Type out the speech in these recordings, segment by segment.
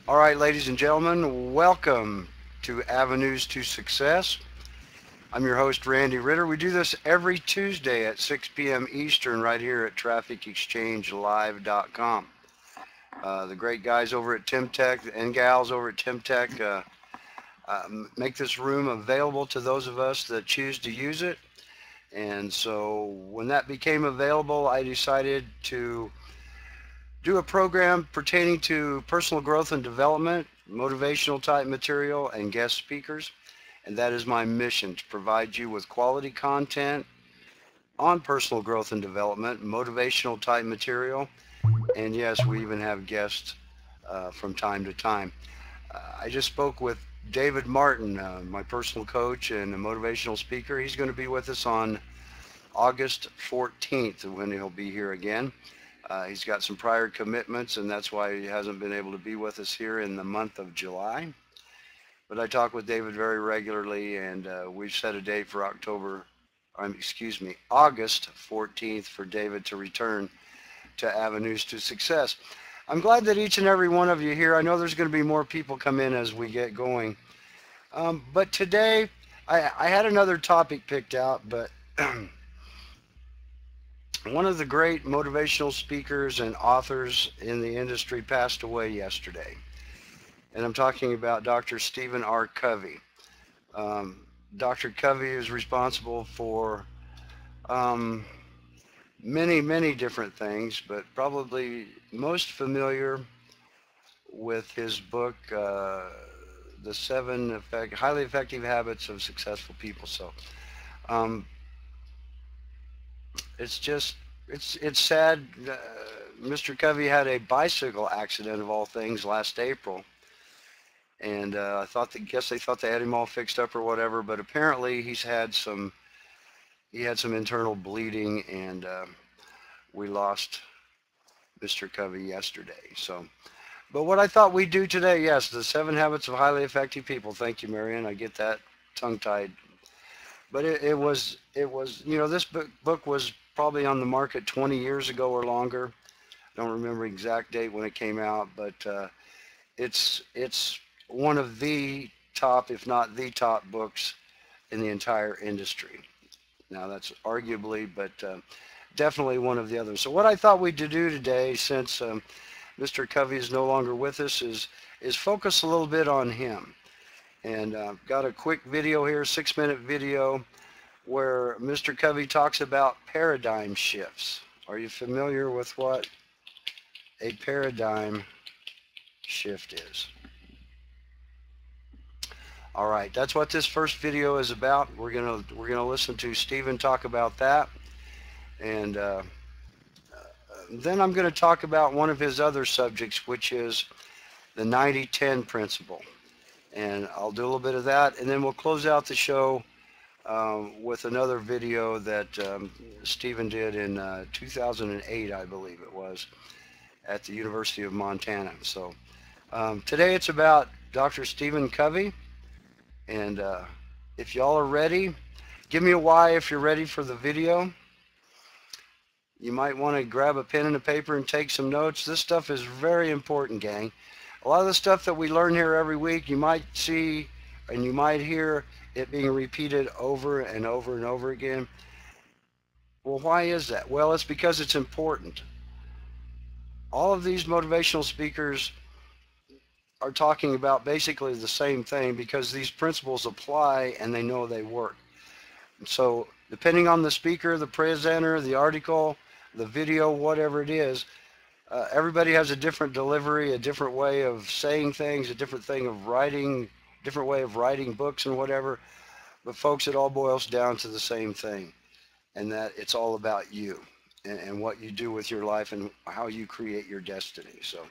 All right, ladies and gentlemen, welcome to Avenues to Success. I'm your host, Randy Ritter. We do this every Tuesday at 6 p.m. Eastern right here at trafficexchangelive.com. The great guys over at TimTech and gals over at TimTech make this room available to those of us that choose to use it. And so when that became available, I decided to do a program pertaining to personal growth and development, motivational type material, and guest speakers. And that is my mission, to provide you with quality content on personal growth and development, motivational type material, and yes, we even have guests from time to time. I just spoke with David Martin, my personal coach and a motivational speaker. He's going to be with us on August 14th when he'll be here again. He's got some prior commitments, and that's why he hasn't been able to be with us here in the month of July. But I talk with David very regularly, and we've set a date for August 14th for David to return to Avenues to Success. I'm glad that each and every one of you here. I know there's going to be more people come in as we get going. But today, I had another topic picked out, but one of the great motivational speakers and authors in the industry passed away yesterday. And I'm talking about Dr. Stephen R. Covey. Dr. Covey is responsible for many different things, but probably most familiar with his book, The Seven Highly Effective Habits of Successful People. So it's sad. Mr. Covey had a bicycle accident of all things last April. And I guess they thought they had him all fixed up or whatever, but apparently he had some internal bleeding, and we lost Mr. Covey yesterday. So, but what I thought we'd do today, yes, the 7 Habits of Highly Effective People. Thank you, Marion. I get that tongue-tied. But it was, this book was probably on the market 20 years ago or longer. I don't remember the exact date when it came out, but it's one of the top, if not the top books in the entire industry. Now that's arguably, but definitely one of the others. So what I thought we'd do today, since Mr. Covey is no longer with us, is focus a little bit on him. And I've got a quick video here, 6-minute video, where Mr. Covey talks about paradigm shifts. Are you familiar with what a paradigm shift is? All right, that's what this first video is about. We're gonna listen to Stephen talk about that, and then I'm going to talk about one of his other subjects, which is the 90-10 principle, and I'll do a little bit of that, and then we'll close out the show with another video that Stephen did in 2008, I believe it was, at the University of Montana. So today it's about Dr. Stephen Covey. And if y'all are ready, give me a Y if you're ready for the video. You might want to grab a pen and a paper and take some notes. This stuff is very important, gang. A lot of the stuff that we learn here every week, you might see and you might hear it being repeated over and over and over again. Well, why is that? Well, it's because it's important. All of these motivational speakers are talking about basically the same thing, because these principles apply and they know they work. So depending on the speaker, the presenter, the article, the video, whatever it is, everybody has a different delivery, a different way of saying things, a different way of writing books and whatever. But folks, it all boils down to the same thing, and that it's all about you and what you do with your life and how you create your destiny. So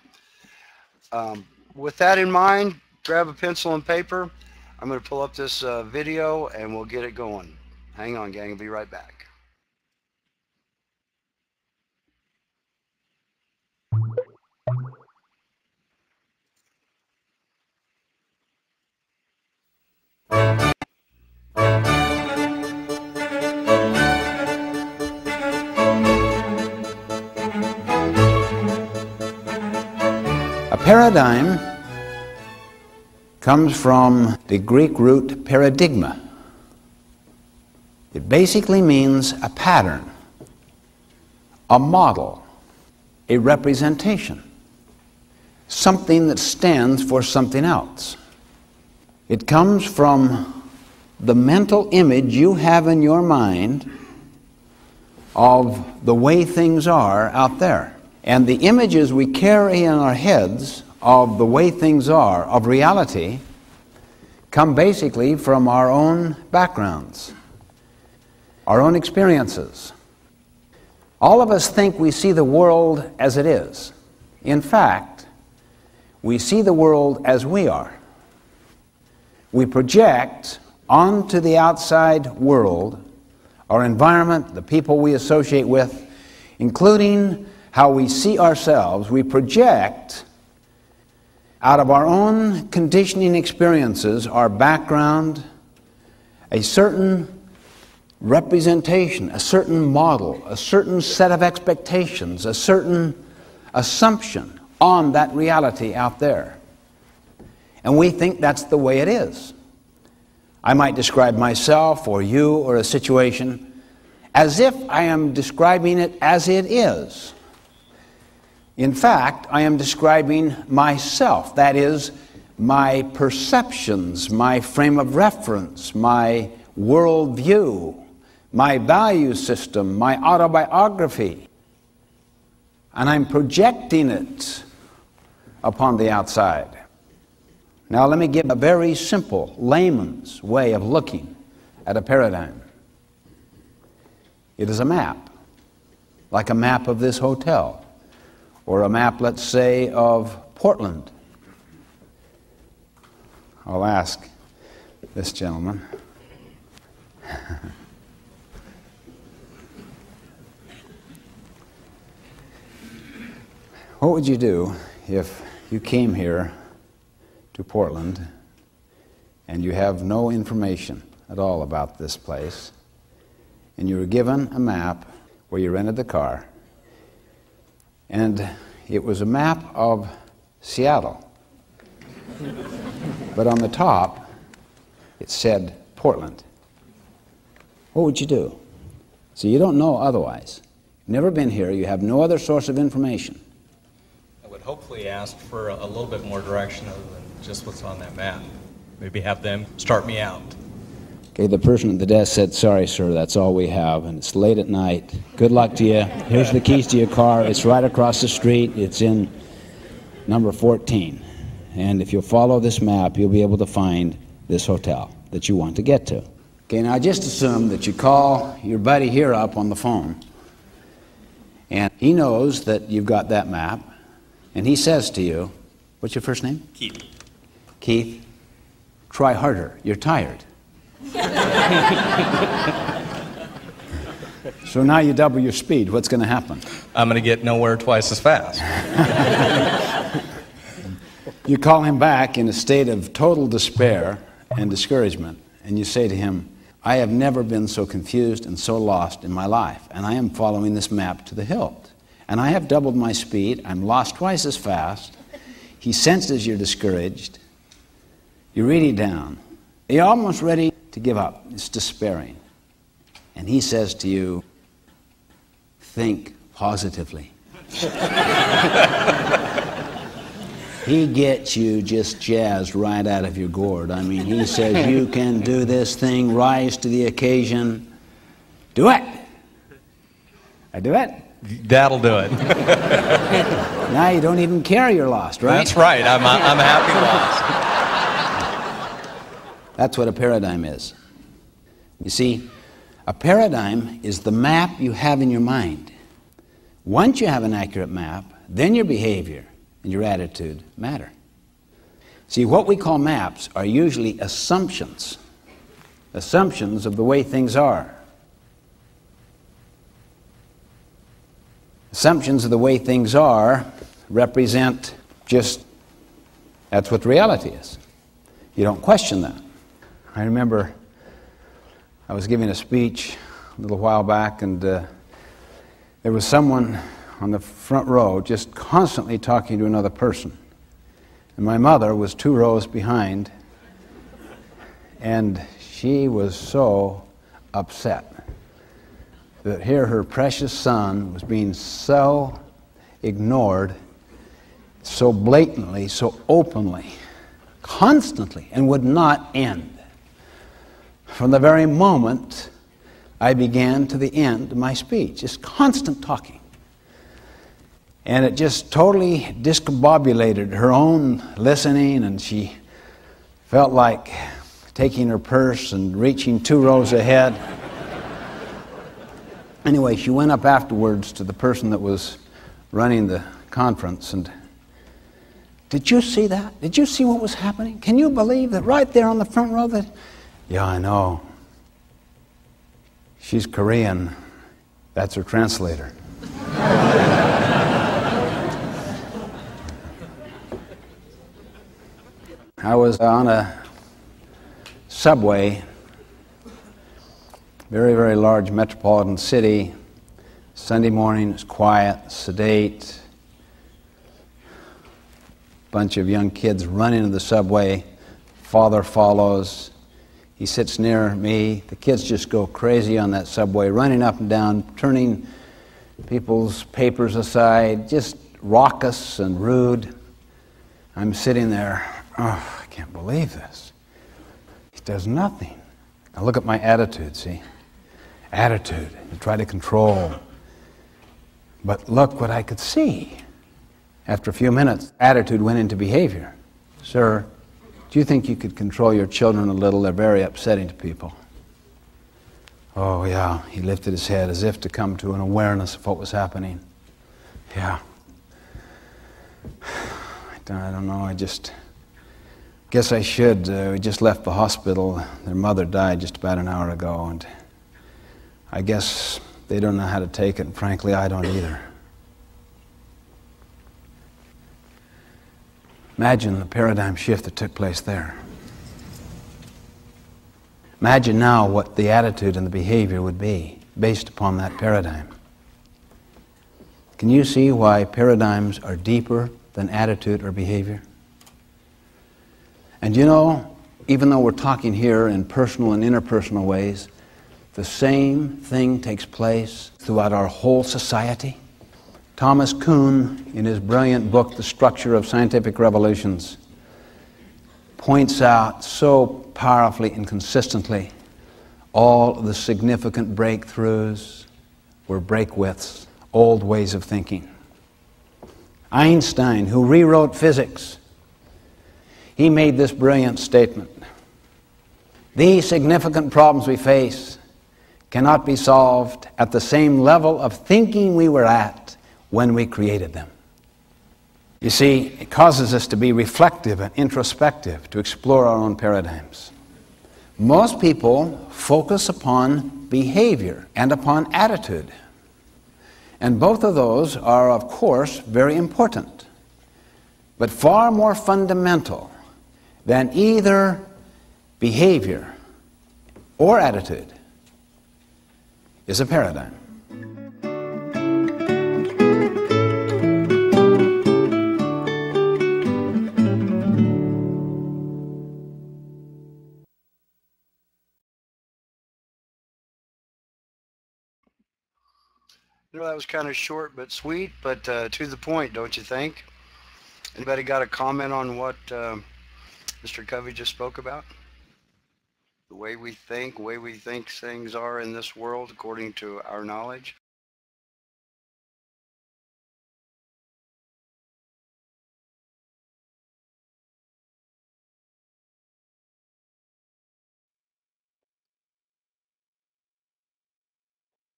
with that in mind, grab a pencil and paper. I'm going to pull up this video and we'll get it going. Hang on, gang. I'll be right back. A paradigm comes from the Greek root paradigma. It basically means a pattern, a model, a representation, something that stands for something else. It comes from the mental image you have in your mind of the way things are out there. And the images we carry in our heads of the way things are, of reality, come basically from our own backgrounds, our own experiences. All of us think we see the world as it is. In fact, we see the world as we are. We project onto the outside world, our environment, the people we associate with, including how we see ourselves. We project out of our own conditioning experiences, our background, a certain representation, a certain model, a certain set of expectations, a certain assumption on that reality out there. And we think that's the way it is. I might describe myself or you or a situation as if I am describing it as it is. In fact, I am describing myself, that is, my perceptions, my frame of reference, my worldview, my value system, my autobiography. And I'm projecting it upon the outside. Now let me give a very simple layman's way of looking at a paradigm. It is a map, like a map of this hotel, or a map, let's say, of Portland. I'll ask this gentleman. What would you do if you came here to Portland and you have no information at all about this place, and you were given a map where you rented the car, and it was a map of Seattle, but on the top it said Portland? What would you do? So you don't know otherwise. You've never been here, you have no other source of information. I would hopefully ask for a little bit more direction other than just what's on that map. Maybe have them start me out. Okay, the person at the desk said, "Sorry, sir, that's all we have, and it's late at night. Good luck to you. Here's the keys to your car. It's right across the street. It's in number 14. And if you'll follow this map, you'll be able to find this hotel that you want to get to." Okay, now just assume that you call your buddy here up on the phone, and he knows that you've got that map, and he says to you, what's your first name? Keith. Keith, try harder. You're tired. So now you double your speed. What's going to happen? I'm going to get nowhere twice as fast. You call him back in a state of total despair and discouragement, and you say to him, "I have never been so confused and so lost in my life, and I am following this map to the hilt. And I have doubled my speed. I'm lost twice as fast." He senses you're discouraged. You're really down. You're almost ready to give up. It's despairing. And he says to you, "Think positively." He gets you just jazzed right out of your gourd. I mean, he says, "You can do this thing, rise to the occasion. Do it." I do it? That'll do it. Now you don't even care you're lost, right? That's right. I'm happy lost. That's what a paradigm is. You see, a paradigm is the map you have in your mind. Once you have an accurate map, then your behavior and your attitude matter. See, what we call maps are usually assumptions. Assumptions of the way things are. Assumptions of the way things are represent just, that's what reality is. You don't question that. I remember I was giving a speech a little while back, and there was someone on the front row just constantly talking to another person. And my mother was 2 rows behind, and she was so upset that here her precious son was being so ignored, so blatantly, so openly, constantly, and would not end. From the very moment I began to the end of my speech, just constant talking. And it just totally discombobulated her own listening, and she felt like taking her purse and reaching 2 rows ahead. Anyway, she went up afterwards to the person that was running the conference and, "Did you see that? Did you see what was happening? Can you believe that right there on the front row that..." "Yeah, I know. She's Korean. That's her translator." I was on a subway, very, very large metropolitan city. Sunday morning, it's quiet, sedate. Bunch of young kids run into the subway. Father follows. He sits near me. The kids just go crazy on that subway, running up and down, turning people's papers aside, just raucous and rude. I'm sitting there. Oh, I can't believe this. He does nothing. Now look at my attitude, see? Attitude, to try to control. But look what I could see. After a few minutes, attitude went into behavior. "Sir, do you think you could control your children a little? They're very upsetting to people." "Oh, yeah." He lifted his head as if to come to an awareness of what was happening. "Yeah. I don't know, I guess I should. We just left the hospital. Their mother died just about an hour ago, and I guess they don't know how to take it, and frankly, I don't either." Imagine the paradigm shift that took place there. Imagine now what the attitude and the behavior would be based upon that paradigm. Can you see why paradigms are deeper than attitude or behavior? And you know, even though we're talking here in personal and interpersonal ways, the same thing takes place throughout our whole society. Thomas Kuhn, in his brilliant book, The Structure of Scientific Revolutions, points out so powerfully and consistently all of the significant breakthroughs were breakwiths, old ways of thinking. Einstein, who rewrote physics, he made this brilliant statement: "These significant problems we face cannot be solved at the same level of thinking we were at when we created them." You see, it causes us to be reflective and introspective, to explore our own paradigms. Most people focus upon behavior and upon attitude. And both of those are, of course, very important. But far more fundamental than either behavior or attitude is a paradigm. You know, that was kind of short but sweet, but to the point, don't you think? Anybody got a comment on what Mr. Covey just spoke about? The way we think things are in this world according to our knowledge?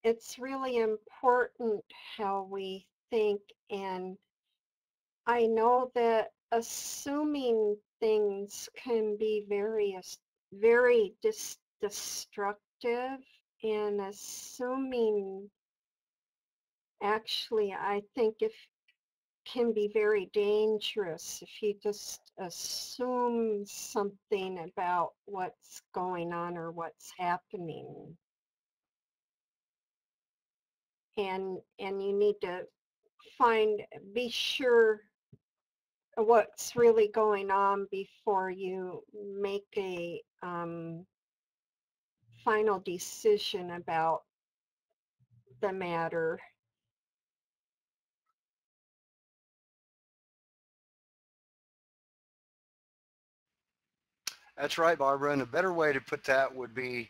It's really important how we think, and I know that assuming things can be very destructive, and assuming actually I think if can be very dangerous if you just assume something about what's going on or what's happening. And you need to be sure what's really going on before you make a final decision about the matter. That's right, Barbara. And a better way to put that would be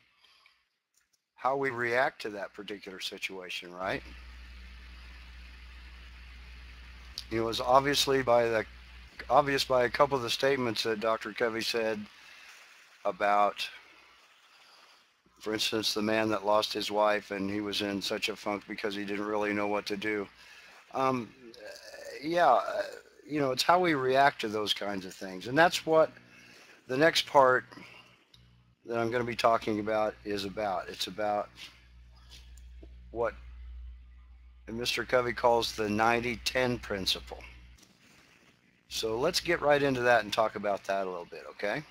how we react to that particular situation, right? You know, it was obvious by a couple of the statements that Dr. Covey said about, for instance, the man that lost his wife and he was in such a funk because he didn't really know what to do. Um, yeah, you know, it's how we react to those kinds of things. And that's what the next part that I'm going to be talking about is about. It's about what Mr. Covey calls the 90-10 principle. So let's get right into that and talk about that a little bit, okay?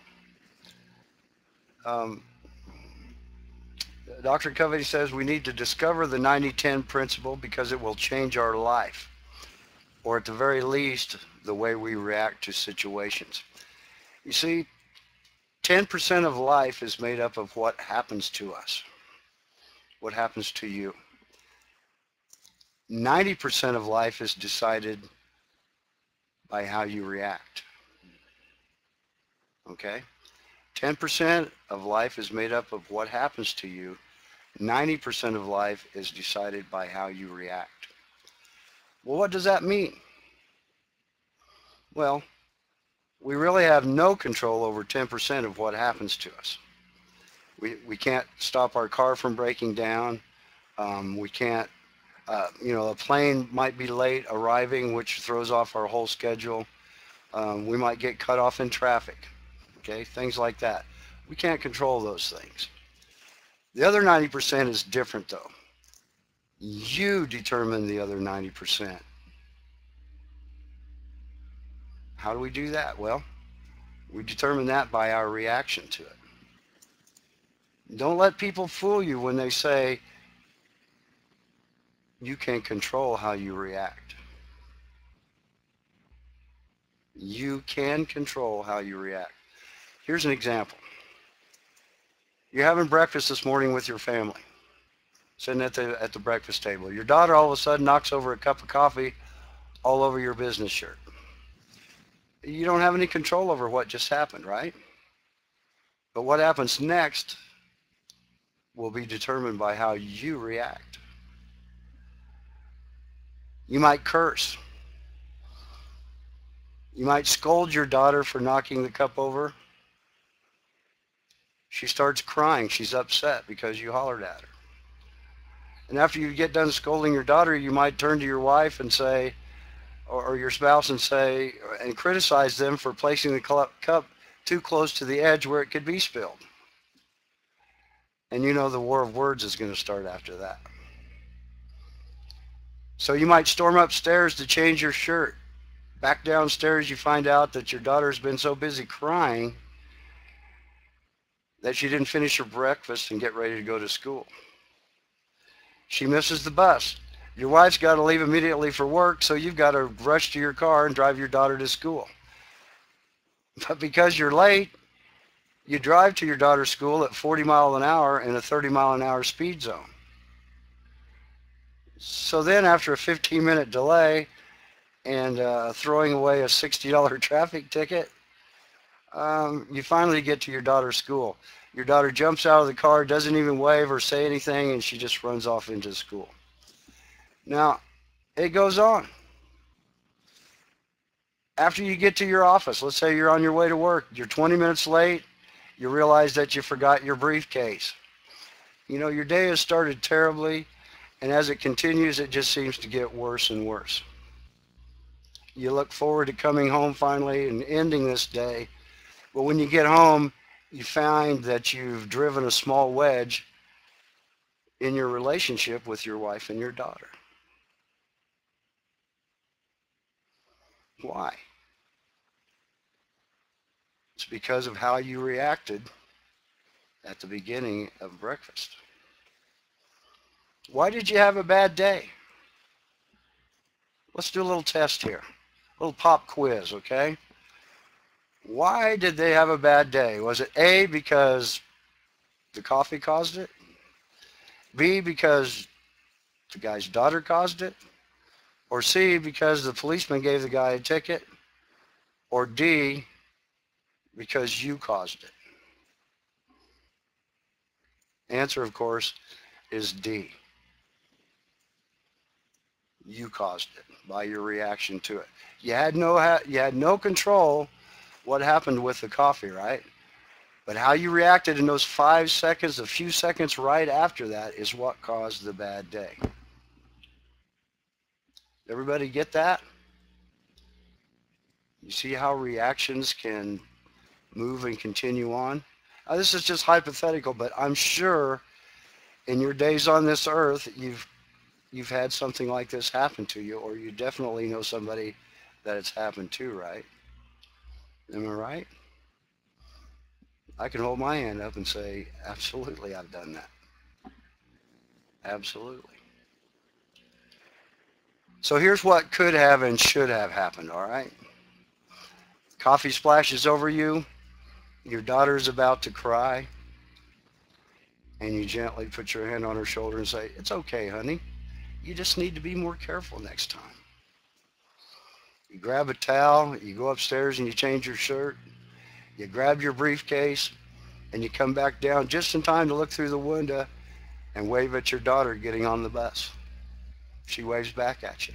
Dr. Covey says we need to discover the 90-10 principle because it will change our life, or at the very least, the way we react to situations. You see, 10% of life is made up of what happens to us, what happens to you. 90% of life is decided by how you react. Okay? 10% of life is made up of what happens to you. 90% of life is decided by how you react. Well, what does that mean? Well, we really have no control over 10% of what happens to us. We can't stop our car from breaking down. We can't, you know, a plane might be late arriving, which throws off our whole schedule. We might get cut off in traffic. Okay, things like that. We can't control those things. The other 90% is different though. You determine the other 90%. How do we do that? Well, we determine that by our reaction to it. Don't let people fool you when they say you can control how you react. You can control how you react. Here's an example. You're having breakfast this morning with your family, sitting at the breakfast table. Your daughter all of a sudden knocks over a cup of coffee all over your business shirt. You don't have any control over what just happened, right? But what happens next will be determined by how you react. You might curse. You might scold your daughter for knocking the cup over. She starts crying. She's upset because you hollered at her. And after you get done scolding your daughter, you might turn to your wife and say, or your spouse and say, and criticize them for placing the cup too close to the edge where it could be spilled. And you know the war of words is going to start after that. So you might storm upstairs to change your shirt. Back downstairs, you find out that your daughter's been so busy crying that she didn't finish her breakfast and get ready to go to school. She misses the bus. Your wife's got to leave immediately for work, so you've got to rush to your car and drive your daughter to school. But because you're late, you drive to your daughter's school at 40 miles an hour in a 30 mile an hour speed zone. So then after a 15-minute delay and throwing away a $60 traffic ticket, you finally get to your daughter's school. Your daughter jumps out of the car, doesn't even wave or say anything, and she just runs off into school. Now, it goes on. After you get to your office, let's say you're on your way to work, you're 20 minutes late, you realize that you forgot your briefcase. You know, your day has started terribly, and as it continues, it just seems to get worse and worse. You look forward to coming home finally and ending this day, but when you get home, you find that you've driven a small wedge in your relationship with your wife and your daughter. Why? It's because of how you reacted at the beginning of breakfast. Why did you have a bad day? Let's do a little test here. Little pop quiz, okay? Why did they have a bad day? Was it A, because the coffee caused it? B, because the guy's daughter caused it? Or C, because the policeman gave the guy a ticket? Or D, because you caused it? Answer, of course, is D. You caused it by your reaction to it. You had no control what happened with the coffee, right? But how you reacted in those 5 seconds, a few seconds right after that, is what caused the bad day. Everybody get that? You see how reactions can move and continue on? Now, this is just hypothetical, but I'm sure in your days on this earth, you've had something like this happen to you, or you definitely know somebody that it's happened to, right? Am I right? I can hold my hand up and say, absolutely, I've done that. Absolutely. So here's what could have and should have happened, all right? Coffee splashes over you, your daughter's about to cry, and you gently put your hand on her shoulder and say, it's okay, honey. You just need to be more careful next time. You grab a towel, you go upstairs and you change your shirt, you grab your briefcase, and you come back down just in time to look through the window and wave at your daughter getting on the bus. She waves back at you.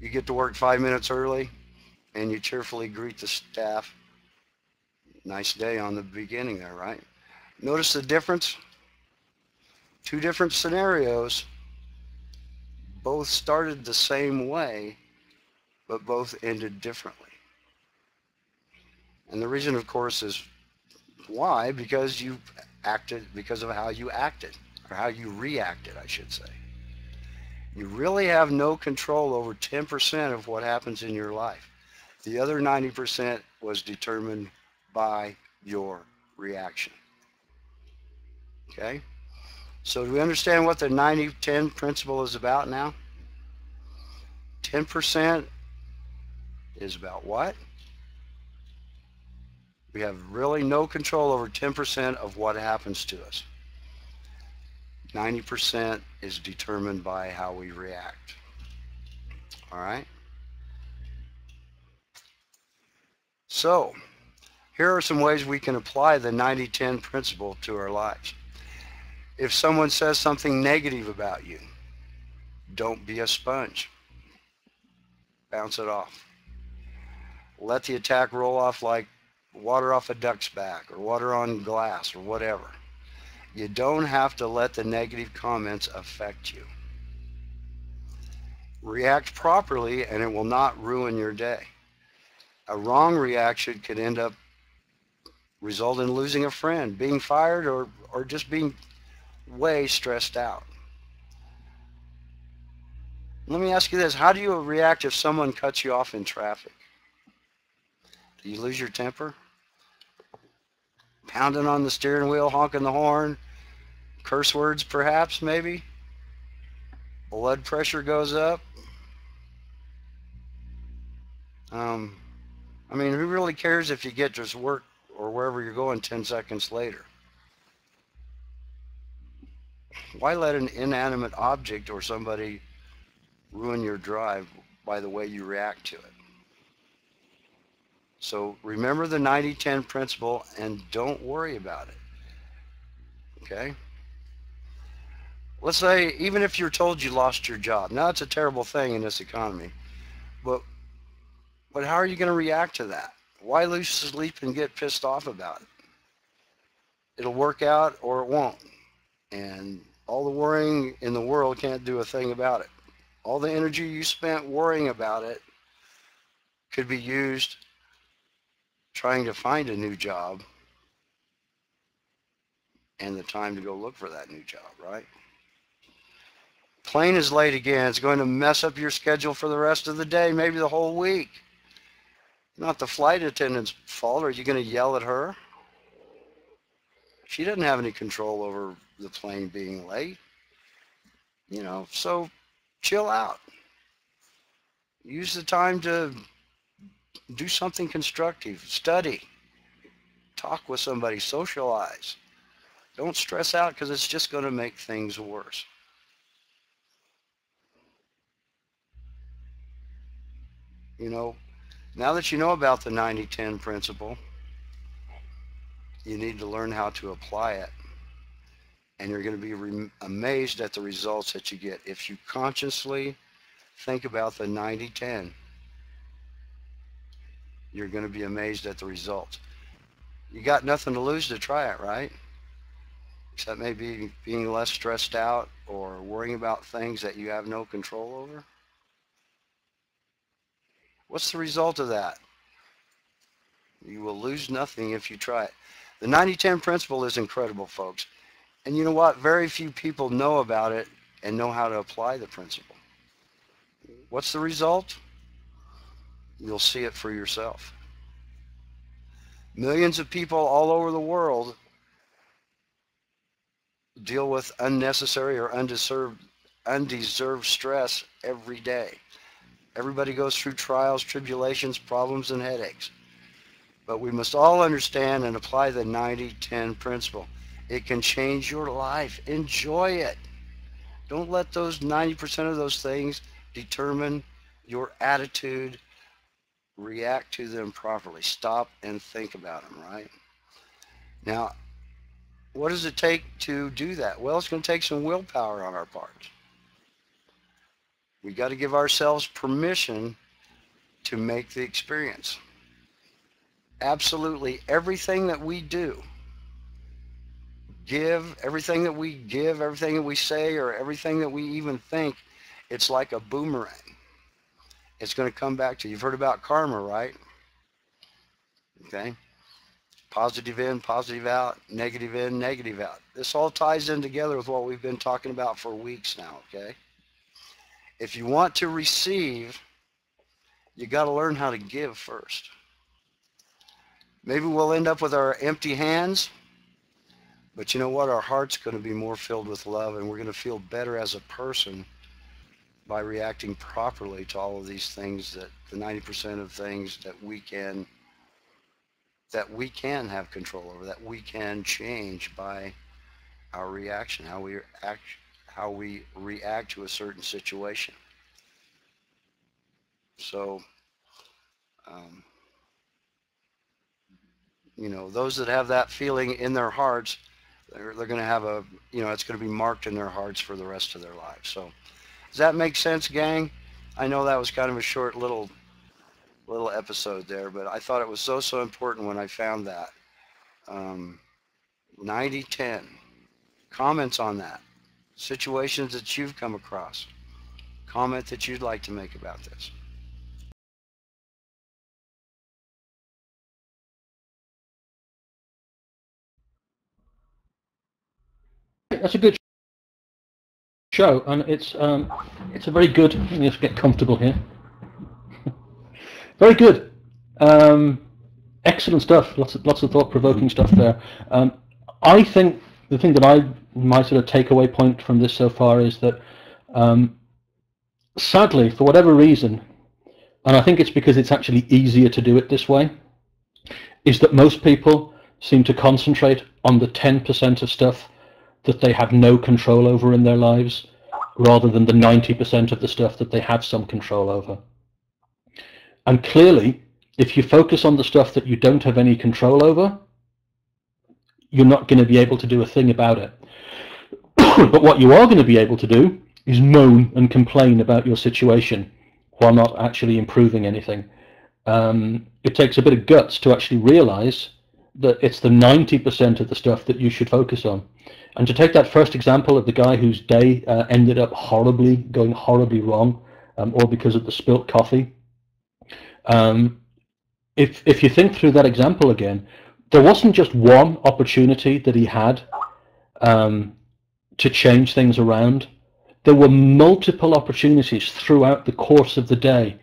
You get to work 5 minutes early, and you cheerfully greet the staff. Nice day on the beginning there, right? Notice the difference? Two different scenarios, both started the same way, but both ended differently. And the reason, of course, is why? Because you acted, because of how you acted, or how you reacted, I should say. You really have no control over 10% of what happens in your life. The other 90% was determined by your reaction. Okay? So do we understand what the 90-10 principle is about now? 10% is about what? We have really no control over 10% of what happens to us. 90% is determined by how we react. All right? So, here are some ways we can apply the 90-10 principle to our lives. If someone says something negative about you, don't be a sponge. Bounce it off. Let the attack roll off like water off a duck's back or water on glass or whatever. You don't have to let the negative comments affect you. React properly and it will not ruin your day. A wrong reaction could end up result in losing a friend, being fired, or just being way stressed out. Let me ask you this. How do you react if someone cuts you off in traffic? Do you lose your temper? Pounding on the steering wheel, honking the horn, curse words perhaps, maybe? Blood pressure goes up? I mean, who really cares if you get to work or wherever you're going 10 seconds later? Why let an inanimate object or somebody ruin your drive by the way you react to it? So remember the 90-10 principle and don't worry about it. Okay? Let's say even if you're told you lost your job. Now it's a terrible thing in this economy. But how are you going to react to that? Why lose sleep and get pissed off about it? It'll work out or it won't. And all the worrying in the world can't do a thing about it. All the energy you spent worrying about it could be used trying to find a new job and the time to go look for that new job, right? Plane is late again. It's going to mess up your schedule for the rest of the day, maybe the whole week. Not the flight attendant's fault. Are you going to yell at her? She doesn't have any control over the plane being late. You know, so chill out. Use the time to do something constructive. Study. Talk with somebody. Socialize. Don't stress out because it's just going to make things worse. You know, now that you know about the 90-10 principle, you need to learn how to apply it. And you're going to be amazed at the results that you get if you consciously think about the 90-10. You're going to be amazed at the results. You got nothing to lose to try it, right? Except maybe being less stressed out or worrying about things that you have no control over. What's the result of that? You will lose nothing if you try it. The 90-10 principle is incredible, folks. And you know what? Very few people know about it and know how to apply the principle. What's the result? You'll see it for yourself. Millions of people all over the world deal with unnecessary or undeserved stress every day. Everybody goes through trials, tribulations, problems, and headaches. But we must all understand and apply the 90-10 principle. It can change your life. Enjoy it. Don't let those 90% of those things determine your attitude. React to them properly. Stop and think about them, right? Now, what does it take to do that? Well, it's going to take some willpower on our part. We got to give ourselves permission to make the experience. Absolutely everything that we do, everything that we say, or everything that we even think, it's like a boomerang. It's going to come back to you. You've heard about karma, right? Okay. Positive in, positive out, negative in, negative out. This all ties in together with what we've been talking about for weeks now, okay? If you want to receive, you got to learn how to give first. Maybe we'll end up with our empty hands, but you know what? Our heart's going to be more filled with love, and we're going to feel better as a person by reacting properly to all of these things, that the 90% of things that we can have control over, that we can change by our reaction, how we react to a certain situation. So, you know, those that have that feeling in their hearts, they're going to have it's going to be marked in their hearts for the rest of their lives. So, does that make sense, gang? I know that was kind of a short little episode there, but I thought it was so important when I found that. 90-10. Comments on that. Situations that you've come across. Comment that you'd like to make about this. That's a good show, and it's a very good. Let me just get comfortable here. Very good, excellent stuff. Lots of thought-provoking stuff there. I think the thing that my sort of takeaway point from this so far is that, sadly, for whatever reason, and I think it's because it's actually easier to do it this way, is that most people seem to concentrate on the 10% of stuff that they have no control over in their lives, rather than the 90% of the stuff that they have some control over. And clearly, if you focus on the stuff that you don't have any control over, you're not going to be able to do a thing about it. But what you are going to be able to do is moan and complain about your situation while not actually improving anything. It takes a bit of guts to actually realize that it's the 90% of the stuff that you should focus on. And to take that first example of the guy whose day ended up going horribly wrong, all because of the spilt coffee. If you think through that example again, there wasn't just one opportunity that he had to change things around. There were multiple opportunities throughout the course of the day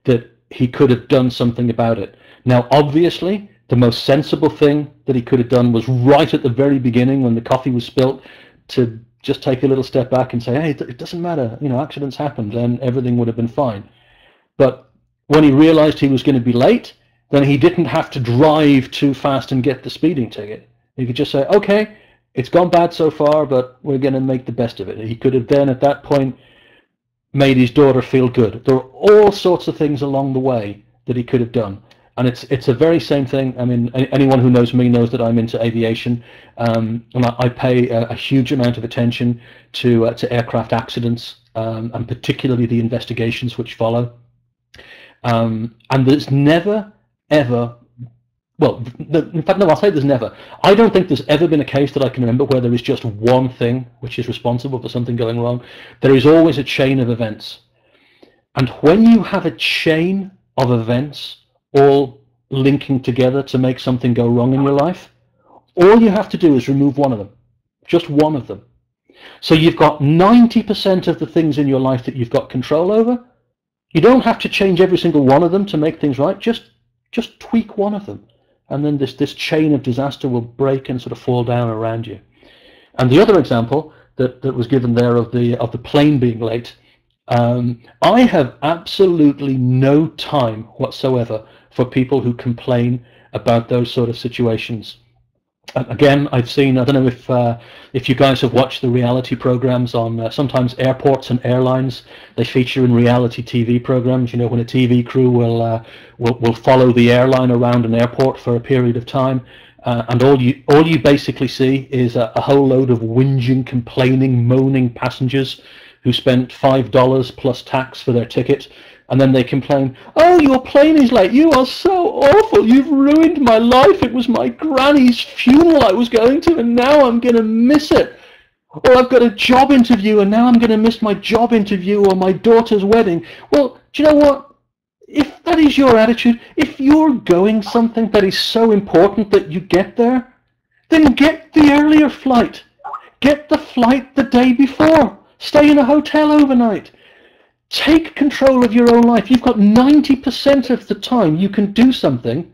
that he could have done something about it. Now, obviously, the most sensible thing that he could have done was right at the very beginning when the coffee was spilt to just take a little step back and say, hey, it doesn't matter, accidents happen, then everything would have been fine. But when he realized he was going to be late, then he didn't have to drive too fast and get the speeding ticket. He could just say, okay, it's gone bad so far, but we're going to make the best of it. He could have then, at that point, made his daughter feel good. There are all sorts of things along the way that he could have done. And it's a very same thing. I mean, anyone who knows me knows that I'm into aviation, and I pay a huge amount of attention to aircraft accidents, and particularly the investigations which follow. And there's never, ever, well, in fact, no, I'll say there's never. I don't think there's ever been a case that I can remember where there is just one thing which is responsible for something going wrong. There is always a chain of events. And when you have a chain of events all linking together to make something go wrong in your life, all you have to do is remove one of them, just one of them. So you've got 90% of the things in your life that you've got control over. You don't have to change every single one of them to make things right. Just tweak one of them, and then this chain of disaster will break and sort of fall down around you. And the other example that was given there of the plane being late, I have absolutely no time whatsoever for people who complain about those sort of situations. Again, I've seen, I don't know if you guys have watched the reality programs on sometimes airports and airlines. They feature in reality TV programs, you know, when a TV crew will follow the airline around an airport for a period of time, and all you basically see is a whole load of whinging, complaining, moaning passengers who spent $5 plus tax for their ticket. And then they complain, oh, your plane is late. You are so awful. You've ruined my life. It was my granny's funeral I was going to, and now I'm going to miss it. Or I've got a job interview, and now I'm going to miss my job interview or my daughter's wedding. Well, do you know what? If that is your attitude, if you're going something that is so important that you get there, then get the earlier flight. Get the flight the day before. Stay in a hotel overnight. Take control of your own life. You've got 90% of the time you can do something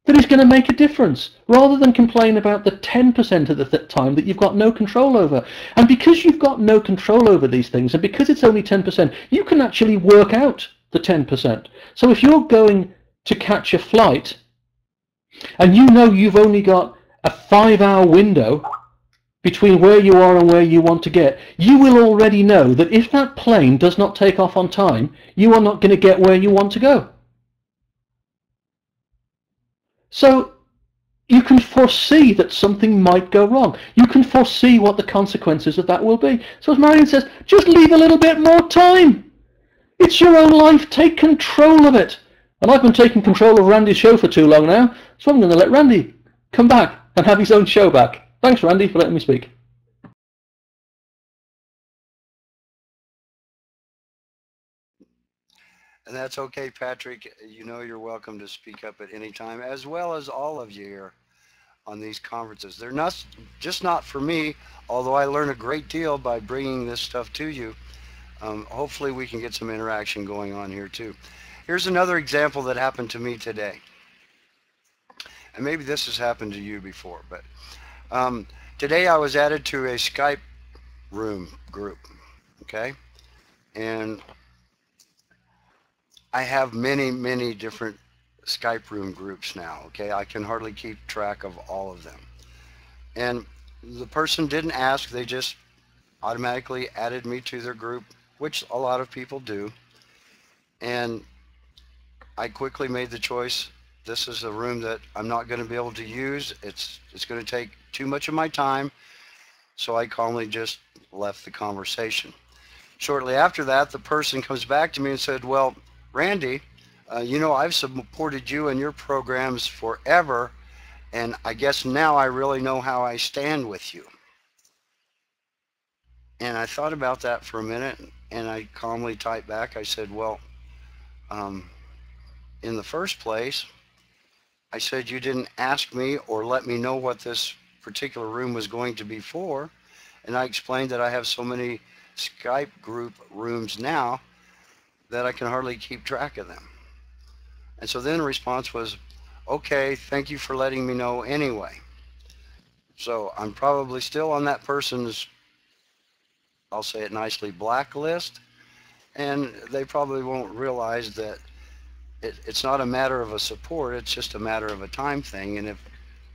that is going to make a difference, rather than complain about the 10% of the time that you've got no control over. And because you've got no control over these things, and because it's only 10%, you can actually work out the 10%. So if you're going to catch a flight, and you know you've only got a 5-hour window between where you are and where you want to get, you will already know that if that plane does not take off on time, you are not going to get where you want to go. So you can foresee that something might go wrong. You can foresee what the consequences of that will be. So as Marion says, just leave a little bit more time. It's your own life. Take control of it. And I've been taking control of Randy's show for too long now, so I'm going to let Randy come back and have his own show back. Thanks, Randy, for letting me speak. And that's okay, Patrick. You know you're welcome to speak up at any time, as well as all of you here on these conferences. They're not just not for me, although I learn a great deal by bringing this stuff to you. Hopefully we can get some interaction going on here too. Here's another example that happened to me today. And maybe this has happened to you before, but today I was added to a Skype room group, okay? And I have many different Skype room groups now, okay? I can hardly keep track of all of them. And the person didn't ask, they just automatically added me to their group, which a lot of people do. And I quickly made the choice. This is a room that I'm not going to be able to use. It's going to take too much of my time. So I calmly just left the conversation. Shortly after that, the person comes back to me and said, well, Randy, you know, I've supported you and your programs forever, and I guess now I really know how I stand with you. And I thought about that for a minute, and I calmly typed back. I said, well, in the first place, I said you didn't ask me or let me know what this particular room was going to be for, and I explained that I have so many Skype group rooms now that I can hardly keep track of them. And so then the response was, okay, thank you for letting me know anyway. So I'm probably still on that person's, I'll say it nicely, blacklist, and they probably won't realize that it's not a matter of a support, it's just a matter of a time thing. And if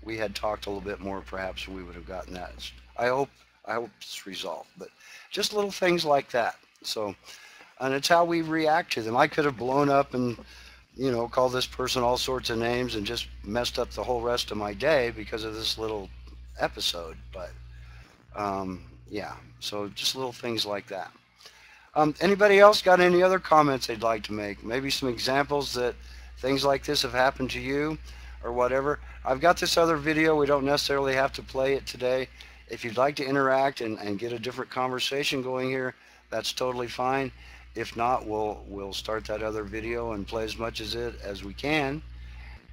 we had talked a little bit more, perhaps we would have gotten that. I hope, I hope it's resolved, but just little things like that. So, and it's how we react to them. I could have blown up and, you know, called this person all sorts of names and just messed up the whole rest of my day because of this little episode. But yeah, so just little things like that. Anybody else got any other comments they'd like to make? Maybe some examples that things like this have happened to you or whatever. I've got this other video. We don't necessarily have to play it today. If you'd like to interact and get a different conversation going here, that's totally fine. If not, we'll start that other video and play as much as it as we can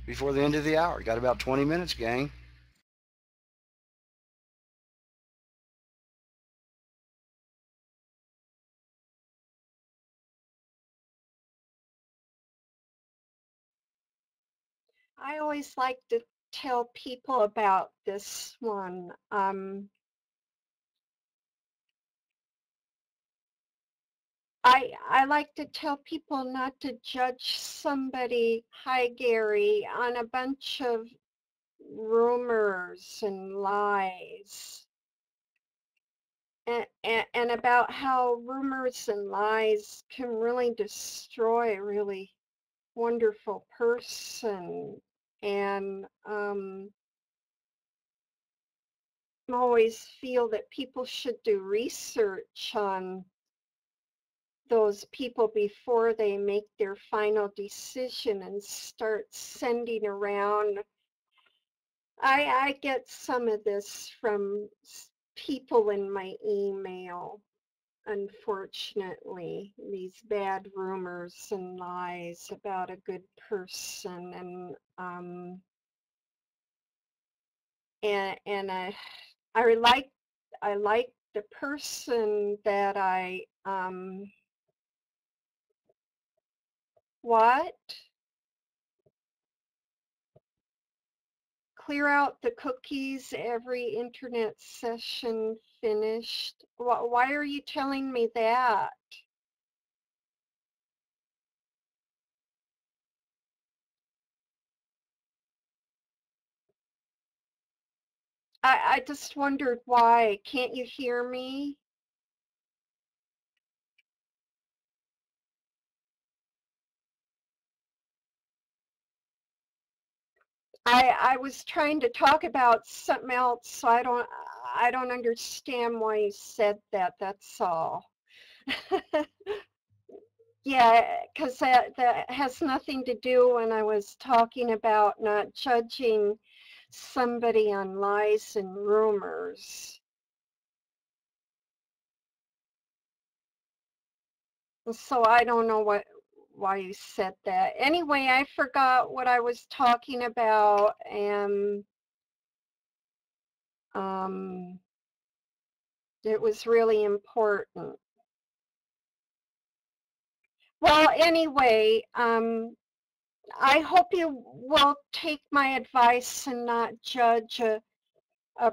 before the end of the hour. Got about 20 minutes, gang. I always like to tell people about this one. I like to tell people not to judge somebody, hi Gary, on a bunch of rumors and lies. And about how rumors and lies can really destroy a really wonderful person. And I always feel that people should do research on those people before they make their final decision and start sending around. I get some of this from people in my email, unfortunately, these bad rumors and lies about a good person. And I like the person that what? Clear out the cookies every internet session finished. Why are you telling me that? I just wondered why. Can't you hear me? I was trying to talk about something else, so I don't understand why you said that. That's all. Yeah, because that has nothing to do when I was talking about not judging somebody on lies and rumors. So I don't know why you said that. Anyway, I forgot what I was talking about, and it was really important. Well, anyway, I hope you will take my advice and not judge a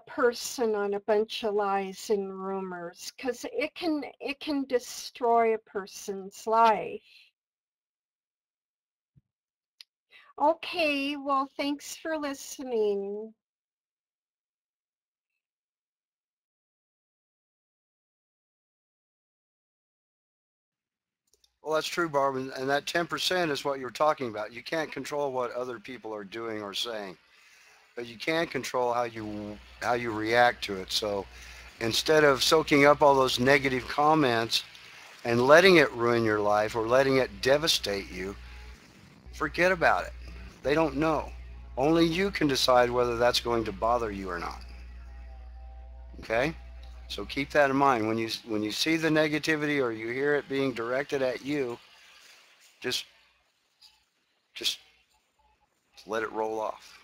person on a bunch of lies and rumors, because it can destroy a person's life. Okay, well, thanks for listening. Well, that's true, Barb, and that 10% is what you're talking about. You can't control what other people are doing or saying, but you can control how you react to it. So instead of soaking up all those negative comments and letting it ruin your life or letting it devastate you, forget about it. They don't know. Only you can decide whether that's going to bother you or not. Okay? So keep that in mind. When you see the negativity or you hear it being directed at you, just let it roll off.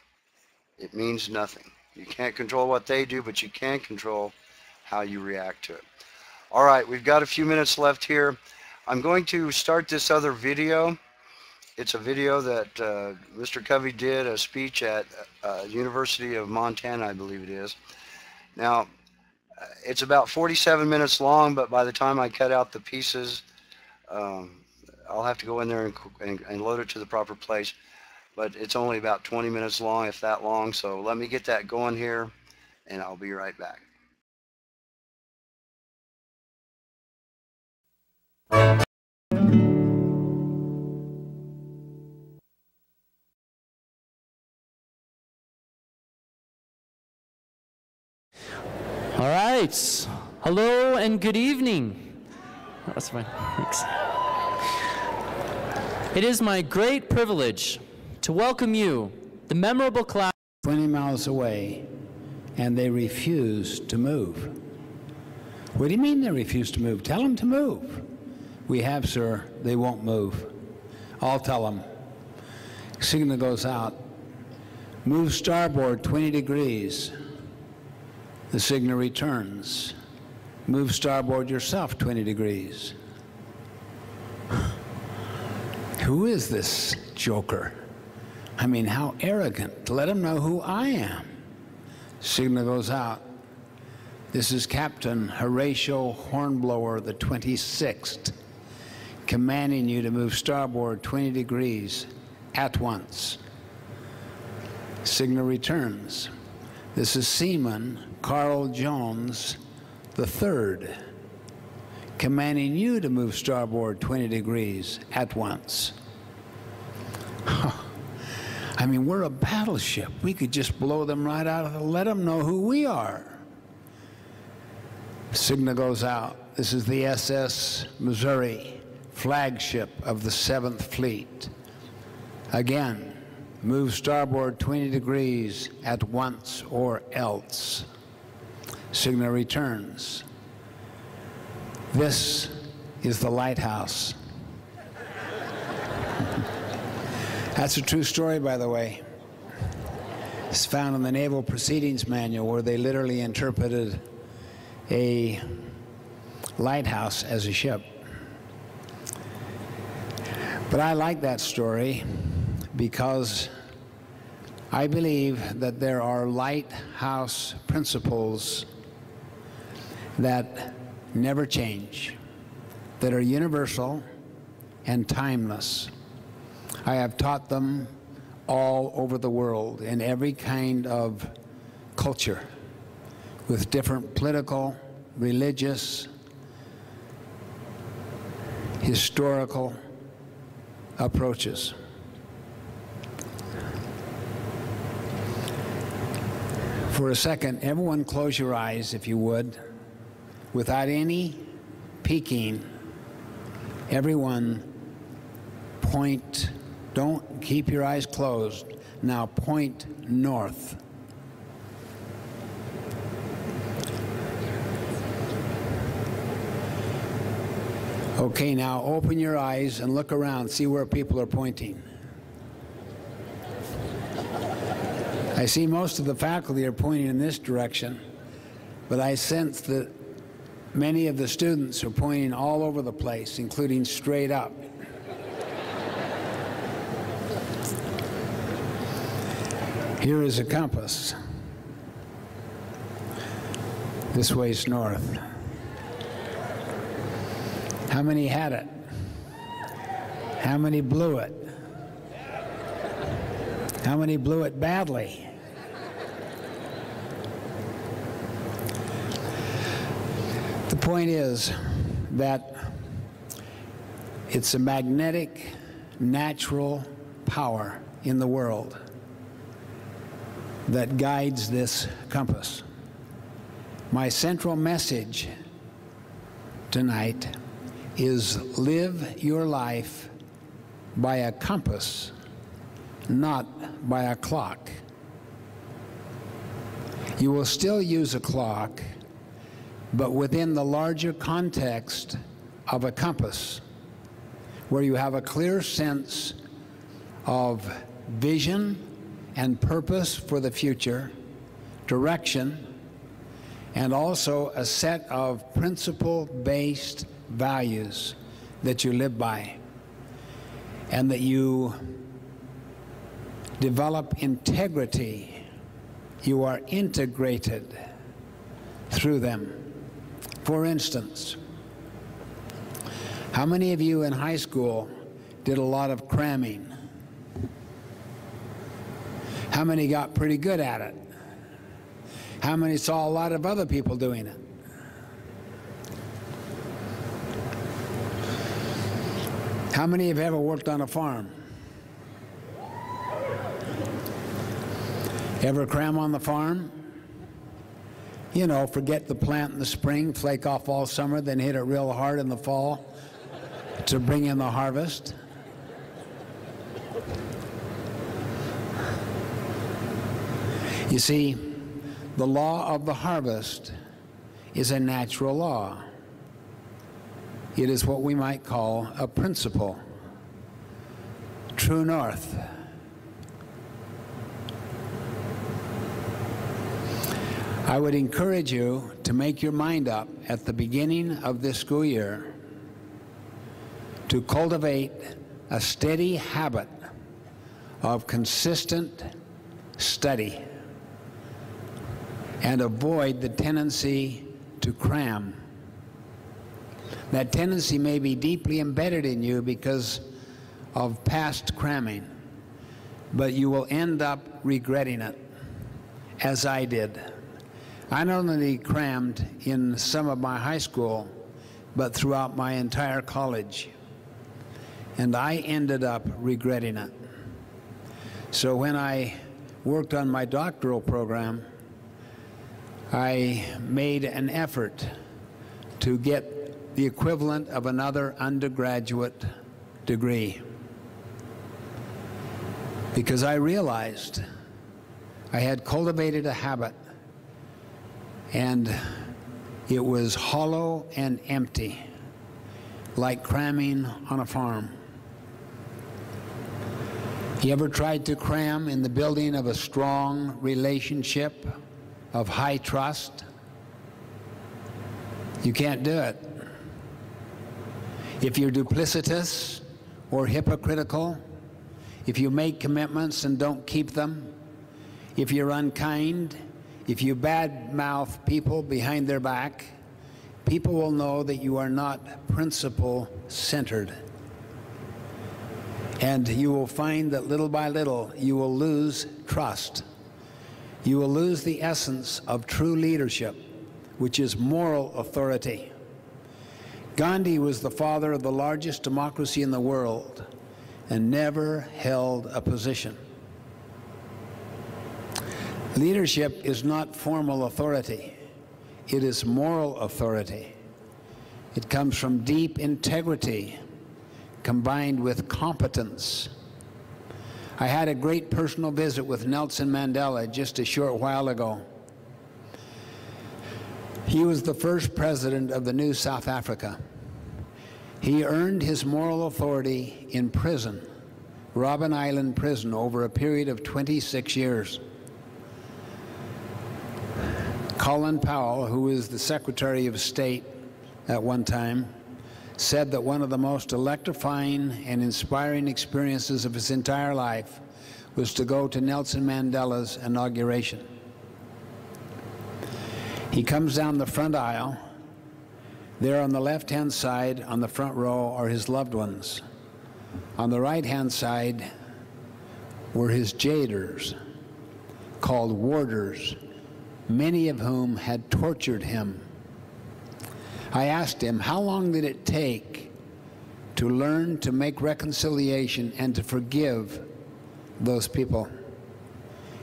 It means nothing. You can't control what they do, but you can control how you react to it. All right, we've got a few minutes left here. I'm going to start this other video. It's a video that Mr. Covey did, a speech at University of Montana, I believe it is. Now, it's about 47 minutes long, but by the time I cut out the pieces I'll have to go in there and load it to the proper place, but it's only about 20 minutes long, if that long. So let me get that going here, and I'll be right back. All right. Hello and good evening. That's fine. Thanks. It is my great privilege to welcome you, the memorable class. 20 miles away, and they refuse to move. What do you mean they refuse to move? Tell them to move. We have, sir. They won't move. I'll tell them. Signal goes out. Move starboard 20 degrees. The signal returns. Move starboard yourself 20 degrees. Who is this joker? I mean, how arrogant. Let him know who I am. Signal goes out. This is Captain Horatio Hornblower, the 26th, commanding you to move starboard 20 degrees at once. Signal returns. This is Seaman Carl Jones, the 3rd, commanding you to move starboard 20 degrees at once. I mean, we're a battleship. We could just blow them right out of the, let them know who we are. Signal goes out. This is the SS Missouri, flagship of the 7th Fleet. Again, move starboard 20 degrees at once or else. Signal returns. This is the lighthouse. That's a true story, by the way. It's found in the Naval Proceedings Manual, where they literally interpreted a lighthouse as a ship. But I like that story because I believe that there are lighthouse principles that never change, that are universal and timeless. I have taught them all over the world in every kind of culture with different political, religious, historical approaches. For a second, everyone close your eyes, if you would, without any peeking. Everyone point, don't keep your eyes closed. Now point north. Okay, now open your eyes and look around, see where people are pointing. I see most of the faculty are pointing in this direction, but I sense that many of the students are pointing all over the place, including straight up. Here is a compass. This way's north. How many had it? How many blew it? How many blew it badly? The point is that it's a magnetic, natural power in the world that guides this compass. My central message tonight is live your life by a compass, not by a clock. You will still use a clock, but within the larger context of a compass, where you have a clear sense of vision and purpose for the future, direction, and also a set of principle-based values that you live by, and that you develop integrity. You are integrated through them. For instance, How many of you in high school did a lot of cramming? How many got pretty good at it? How many saw a lot of other people doing it? How many have ever worked on a farm? Ever cram on the farm? You know, forget the plant in the spring, flake off all summer, then hit it real hard in the fall to bring in the harvest. You see, the law of the harvest is a natural law. It is what we might call a principle, true north. I would encourage you to make your mind up at the beginning of this school year to cultivate a steady habit of consistent study and avoid the tendency to cram. That tendency may be deeply embedded in you because of past cramming, but you will end up regretting it, as I did. I not only crammed in some of my high school, but throughout my entire college, and I ended up regretting it. So when I worked on my doctoral program, I made an effort to get the equivalent of another undergraduate degree, because I realized I had cultivated a habit, and it was hollow and empty, like cramming on a farm. You ever tried to cram in the building of a strong relationship of high trust? You can't do it. If you're duplicitous or hypocritical, if you make commitments and don't keep them, if you're unkind, if you badmouth people behind their back, people will know that you are not principle-centered. And you will find that little by little, you will lose trust. You will lose the essence of true leadership, which is moral authority. Gandhi was the father of the largest democracy in the world and never held a position. Leadership is not formal authority. It is moral authority. It comes from deep integrity combined with competence. I had a great personal visit with Nelson Mandela just a short while ago. He was the first president of the new South Africa. He earned his moral authority in prison, Robben Island prison, over a period of 26 years. Colin Powell, who was the Secretary of State at one time, said that one of the most electrifying and inspiring experiences of his entire life was to go to Nelson Mandela's inauguration. He comes down the front aisle. There on the left-hand side, on the front row, are his loved ones. On the right-hand side were his jailers, called warders, many of whom had tortured him. I asked him, how long did it take to learn to make reconciliation and to forgive those people?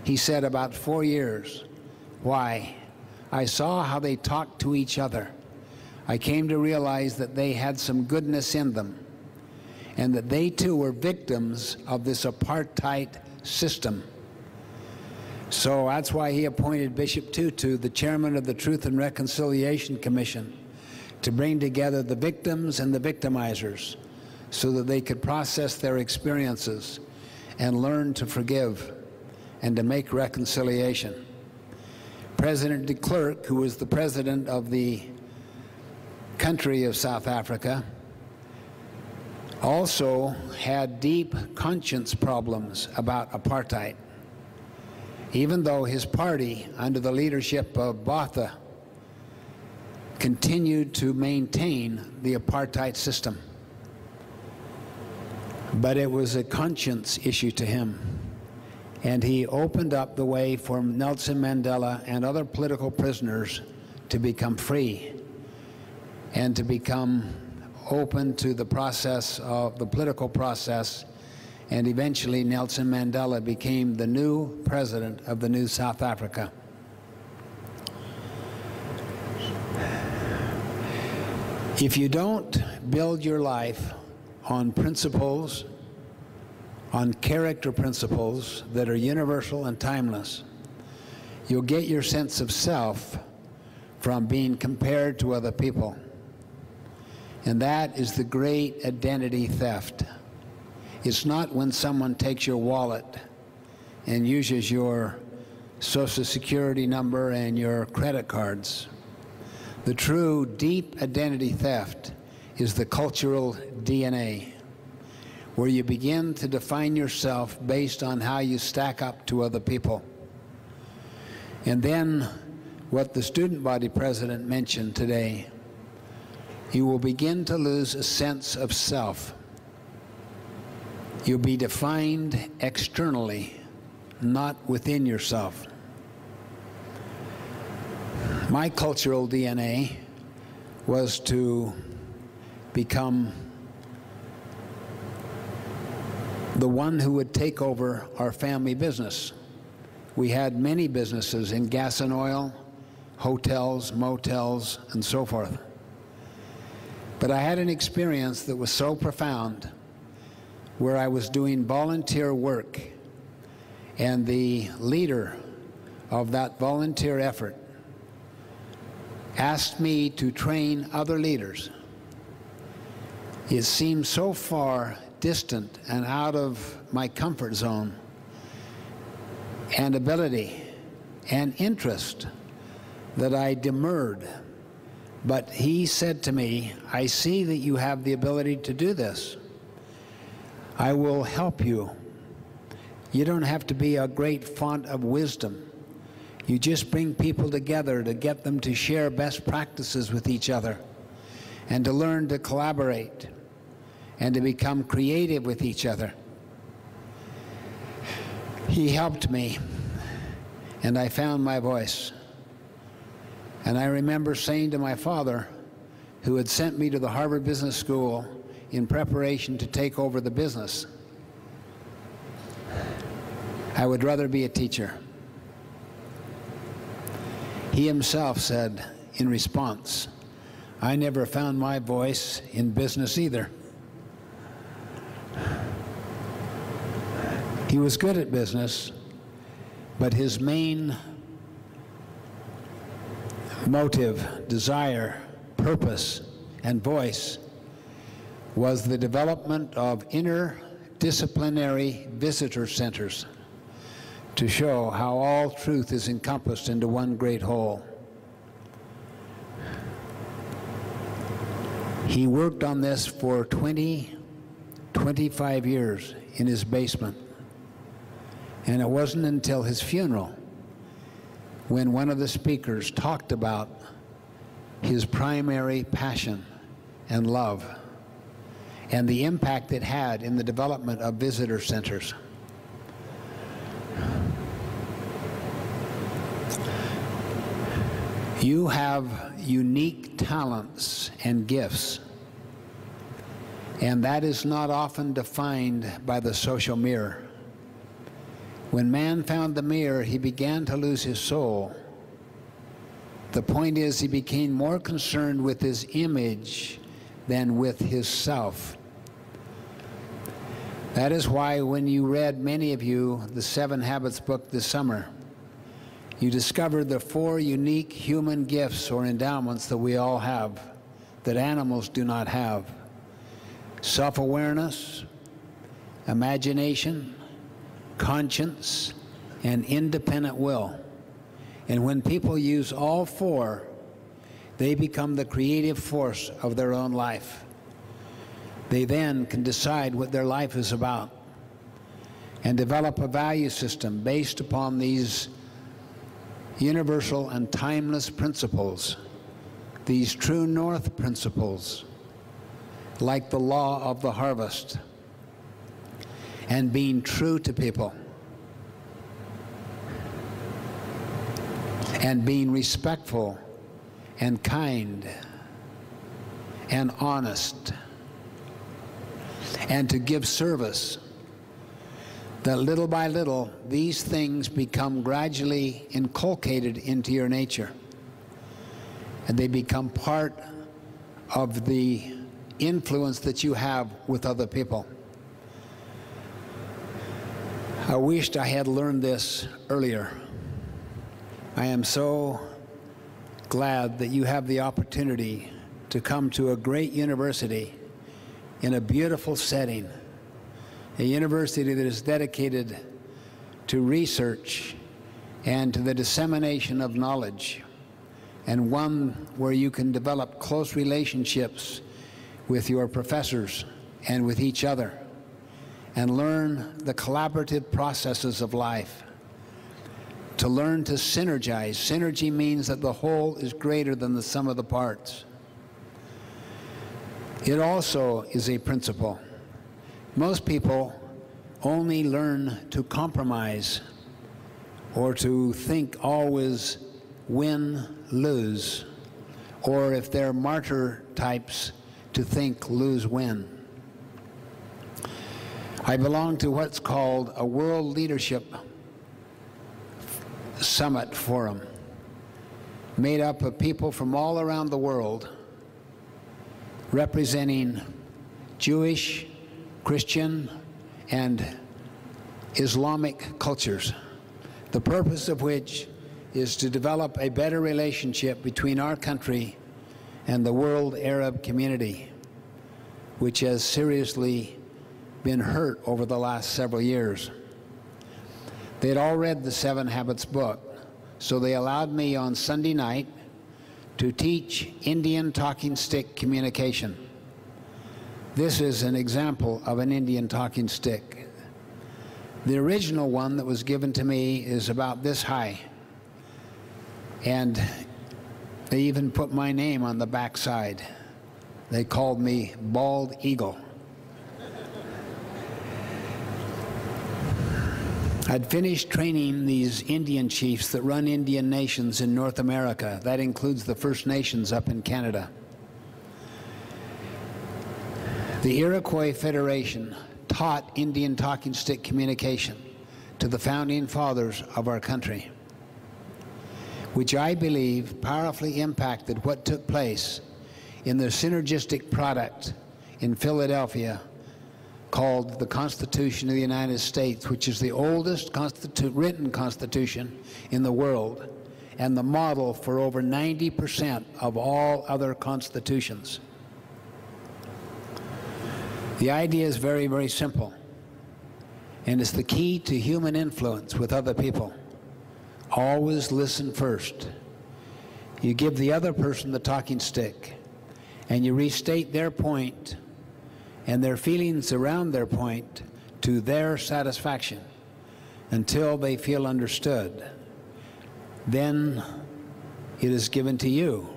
He said, about 4 years. Why? I saw how they talked to each other. I came to realize that they had some goodness in them, and that they too were victims of this apartheid system. So that's why he appointed Bishop Tutu, the chairman of the Truth and Reconciliation Commission, to bring together the victims and the victimizers so that they could process their experiences and learn to forgive and to make reconciliation. President de Klerk, who was the president of the country of South Africa, also had deep conscience problems about apartheid, even though his party, under the leadership of Botha, continued to maintain the apartheid system. But it was a conscience issue to him. And he opened up the way for Nelson Mandela and other political prisoners to become free and to become open to the process of the political process. And eventually Nelson Mandela became the new president of the new South Africa. If you don't build your life on principles, on character principles that are universal and timeless, you'll get your sense of self from being compared to other people. And that is the great identity theft. It's not when someone takes your wallet and uses your Social Security number and your credit cards. The true deep identity theft is the cultural DNA, where you begin to define yourself based on how you stack up to other people. And then what the student body president mentioned today, you will begin to lose a sense of self. You'll be defined externally, not within yourself. My cultural DNA was to become the one who would take over our family business. We had many businesses in gas and oil, hotels, motels, and so forth. But I had an experience that was so profound where I was doing volunteer work, and the leader of that volunteer effort asked me to train other leaders. It seemed so far distant and out of my comfort zone and ability and interest that I demurred. But he said to me, I see that you have the ability to do this. I will help you. You don't have to be a great font of wisdom. You just bring people together to get them to share best practices with each other and to learn to collaborate and to become creative with each other. He helped me, and I found my voice. And I remember saying to my father, who had sent me to the Harvard Business School in preparation to take over the business, I would rather be a teacher. He himself said in response, I never found my voice in business either. He was good at business, but his main motive, desire, purpose, and voice was the development of interdisciplinary visitor centers to show how all truth is encompassed into one great whole. He worked on this for 25 years in his basement. And it wasn't until his funeral when one of the speakers talked about his primary passion and love and the impact it had in the development of visitor centers. You have unique talents and gifts, and that is not often defined by the social mirror. When man found the mirror, he began to lose his soul. The point is, he became more concerned with his image than with his self. That is why when you read, many of you, the 7 Habits book this summer, you discovered the 4 unique human gifts or endowments that we all have, that animals do not have. Self-awareness, imagination, conscience, and independent will. And when people use all 4, they become the creative force of their own life. They then can decide what their life is about and develop a value system based upon these universal and timeless principles, these true north principles, like the law of the harvest, and being true to people and being respectful and kind and honest and to give service, that little by little these things become gradually inculcated into your nature, and they become part of the influence that you have with other people. I wished I had learned this earlier. I am so glad that you have the opportunity to come to a great university in a beautiful setting, a university that is dedicated to research and to the dissemination of knowledge, and one where you can develop close relationships with your professors and with each other and learn the collaborative processes of life, to learn to synergize. Synergy means that the whole is greater than the sum of the parts. It also is a principle. Most people only learn to compromise or to think always win, lose, or if they're martyr types, to think lose, win. I belong to what's called a World Leadership Summit Forum, made up of people from all around the world representing Jewish, Christian, and Islamic cultures, the purpose of which is to develop a better relationship between our country and the world Arab community, which has seriously been hurt over the last several years. They had all read the 7 Habits book, so they allowed me on Sunday night to teach Indian talking stick communication. This is an example of an Indian talking stick. The original one that was given to me is about this high, and they even put my name on the back side. They called me Bald Eagle. I'd finished training these Indian chiefs that run Indian nations in North America. That includes the First Nations up in Canada. The Iroquois Federation taught Indian talking stick communication to the founding fathers of our country, which I believe powerfully impacted what took place in the synergistic product in Philadelphia called the Constitution of the United States, which is the oldest written constitution in the world and the model for over 90% of all other constitutions. The idea is very, very simple, and it's the key to human influence with other people. Always listen first. You give the other person the talking stick, and you restate their point and their feelings around their point to their satisfaction until they feel understood. Then it is given to you,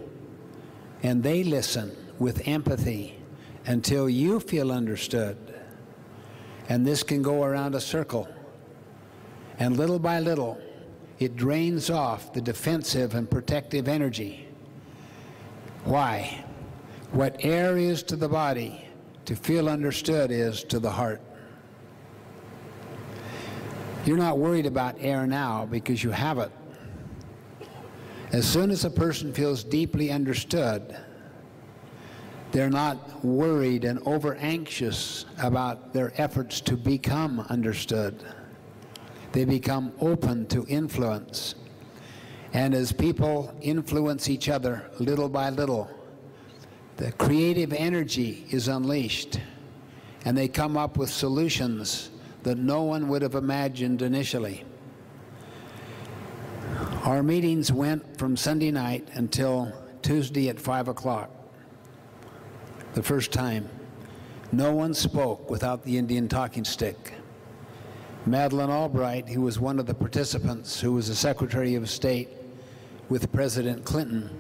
and they listen with empathy until you feel understood. And this can go around a circle, and little by little it drains off the defensive and protective energy. Why? What air is to the body, to feel understood is to the heart. You're not worried about air now because you have it. As soon as a person feels deeply understood, they're not worried and over anxious about their efforts to become understood. They become open to influence. And as people influence each other little by little, the creative energy is unleashed, and they come up with solutions that no one would have imagined initially. Our meetings went from Sunday night until Tuesday at 5 o'clock. The first time, no one spoke without the Indian talking stick. Madeleine Albright, who was one of the participants, who was the Secretary of State with President Clinton,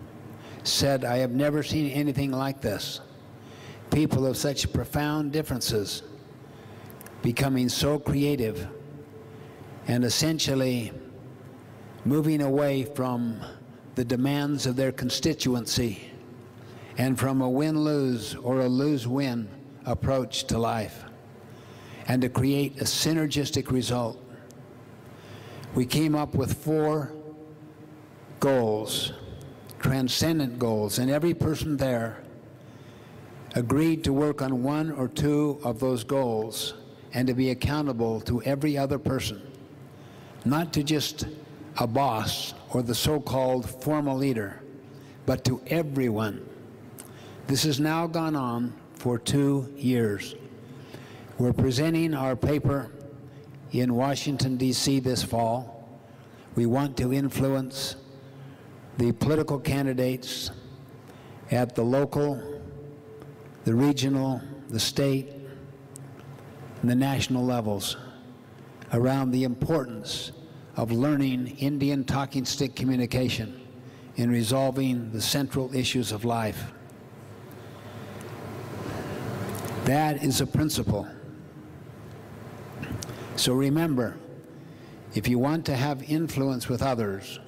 said, "I have never seen anything like this. People of such profound differences becoming so creative and essentially moving away from the demands of their constituency and from a win-lose or a lose-win approach to life, and to create a synergistic result. We came up with 4 goals, transcendent goals, and every person there agreed to work on 1 or 2 of those goals and to be accountable to every other person, not to just a boss or the so-called formal leader, but to everyone. This has now gone on for 2 years. We're presenting our paper in Washington, D.C. this fall. We want to influence the political candidates at the local, the regional, the state, and the national levels around the importance of learning Indian talking stick communication in resolving the central issues of life. That is a principle. So remember, if you want to have influence with others,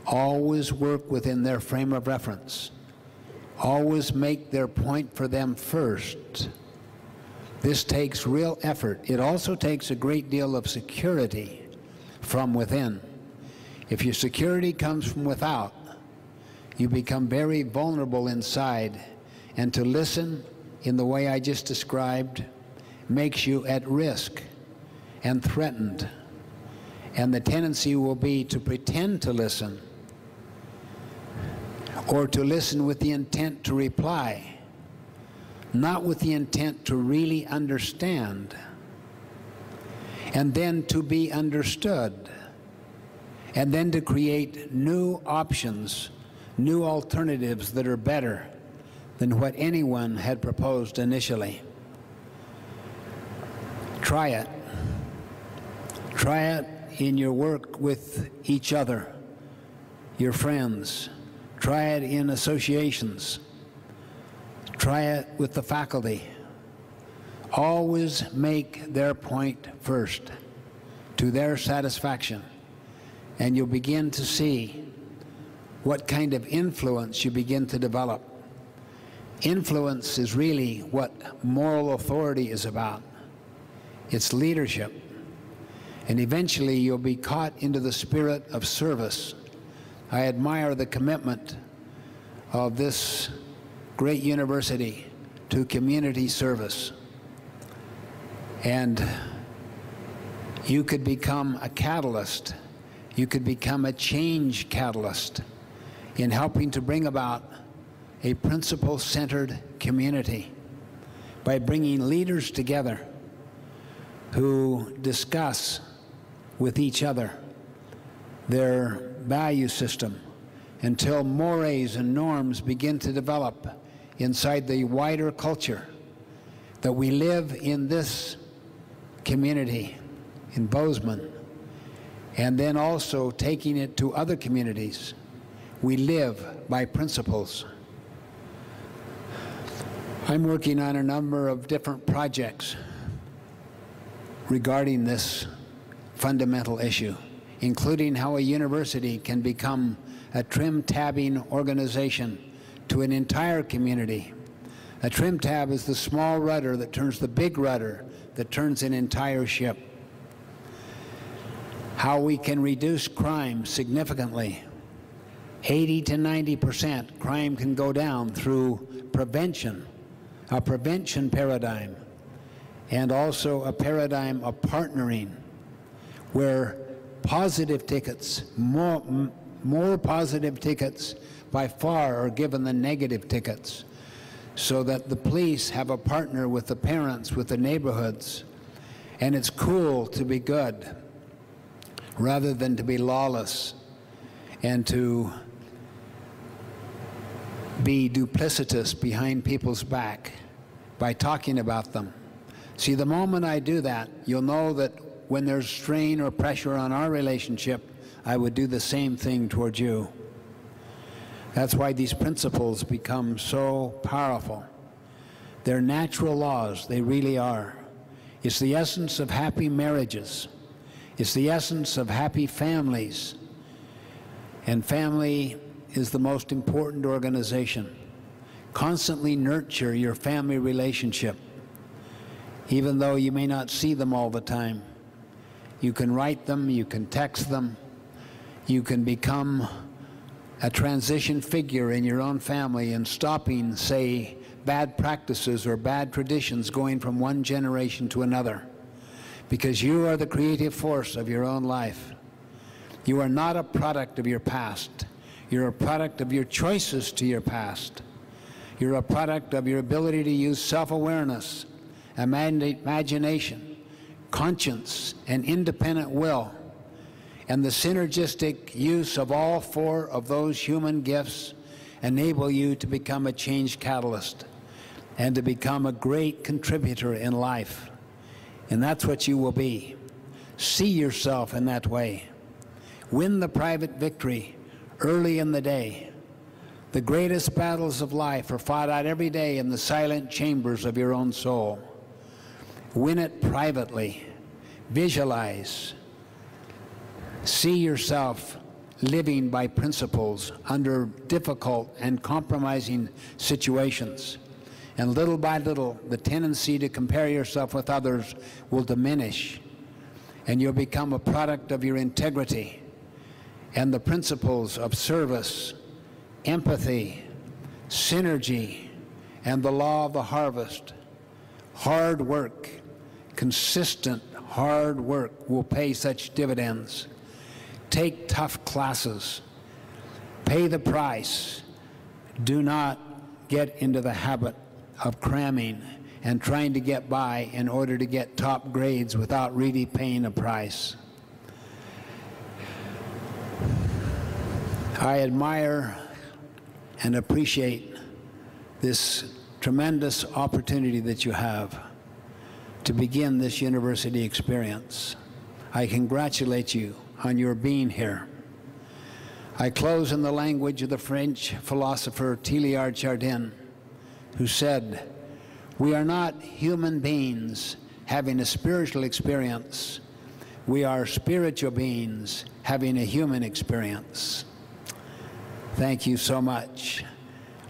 always work within their frame of reference. Always make their point for them first. This takes real effort. It also takes a great deal of security from within. If your security comes from without, you become very vulnerable inside, and to listen in the way I just described makes you at risk and threatened. And the tendency will be to pretend to listen, or to listen with the intent to reply, not with the intent to really understand, and then to be understood, and then to create new options, new alternatives that are better than what anyone had proposed initially. Try it. Try it in your work with each other, your friends. Try it in associations. Try it with the faculty. Always make their point first, to their satisfaction, and you'll begin to see what kind of influence you begin to develop. Influence is really what moral authority is about. It's leadership. And eventually you'll be caught into the spirit of service. I admire the commitment of this great university to community service. And you could become a catalyst. You could become a change catalyst in helping to bring about a principle-centered community by bringing leaders together who discuss with each other their value system until mores and norms begin to develop inside the wider culture that we live in this community in Bozeman, and then also taking it to other communities. We live by principles. I'm working on a number of different projects regarding this fundamental issue, including how a university can become a trim-tabbing organization to an entire community. A trim tab is the small rudder that turns the big rudder that turns an entire ship. How we can reduce crime significantly. 80 to 90% crime can go down through prevention, a prevention paradigm, and also a paradigm of partnering, where positive tickets, more positive tickets by far are given than negative tickets, so that the police have a partner with the parents, with the neighborhoods, and it's cool to be good rather than to be lawless and to be duplicitous behind people's back by talking about them. See, the moment I do that, you'll know that when there's strain or pressure on our relationship, I would do the same thing towards you. That's why these principles become so powerful. They're natural laws, they really are. It's the essence of happy marriages. It's the essence of happy families. And family is the most important organization. Constantly nurture your family relationship. Even though you may not see them all the time, you can write them, you can text them, you can become a transition figure in your own family and stopping, say, bad practices or bad traditions going from one generation to another. Because you are the creative force of your own life. You are not a product of your past. You're a product of your choices to your past. You're a product of your ability to use self-awareness, imagination, conscience, and independent will, and the synergistic use of all four of those human gifts enable you to become a change catalyst and to become a great contributor in life. And that's what you will be. See yourself in that way. Win the private victory early in the day. The greatest battles of life are fought out every day in the silent chambers of your own soul. Win it privately. Visualize. See yourself living by principles under difficult and compromising situations. And little by little, the tendency to compare yourself with others will diminish, and you'll become a product of your integrity and the principles of service, empathy, synergy, and the law of the harvest. Hard work, consistent hard work will pay such dividends. Take tough classes. Pay the price. Do not get into the habit of cramming and trying to get by in order to get top grades without really paying a price. I admire and appreciate this tremendous opportunity that you have to begin this university experience. I congratulate you on your being here. I close in the language of the French philosopher Teilhard Chardin, who said, "We are not human beings having a spiritual experience. We are spiritual beings having a human experience." Thank you so much.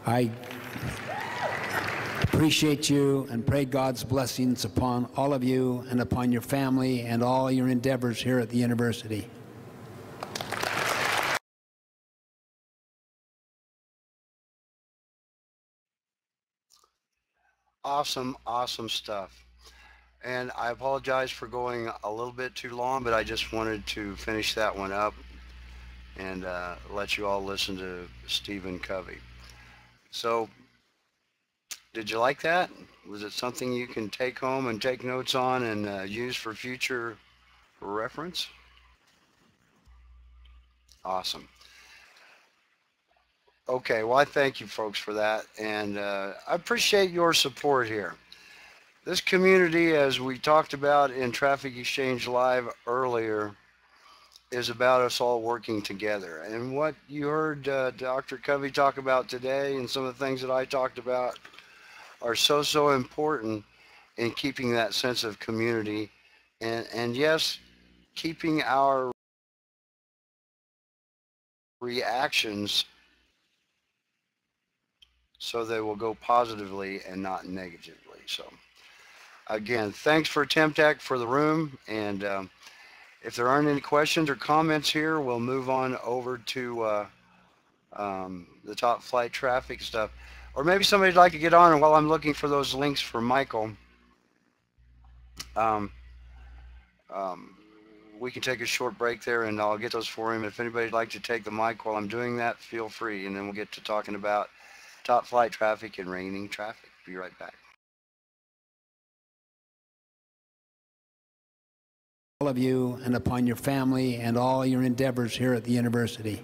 I appreciate you and pray God's blessings upon all of you and upon your family and all your endeavors here at the university. Awesome, awesome stuff. And I apologize for going a little bit too long, but I just wanted to finish that one up and let you all listen to Stephen Covey. So, did you like that? Was it something you can take home and take notes on and use for future reference? Awesome. Okay, well, I thank you folks for that, and I appreciate your support here. This community, as we talked about in Traffic Exchange Live earlier, is about us all working together. And what you heard Dr. Covey talk about today and some of the things that I talked about are so important in keeping that sense of community and yes, keeping our reactions so they will go positively and not negatively. So again, thanks for Temtech for the room, and if there aren't any questions or comments here, we'll move on over to the top flight traffic stuff. Or maybe somebody'd like to get on, and while I'm looking for those links for Michael, we can take a short break there and I'll get those for him. If anybody'd like to take the mic while I'm doing that, feel free, and then we'll get to talking about top flight traffic and raining traffic. Be right back. All of you and upon your family and all your endeavors here at the university.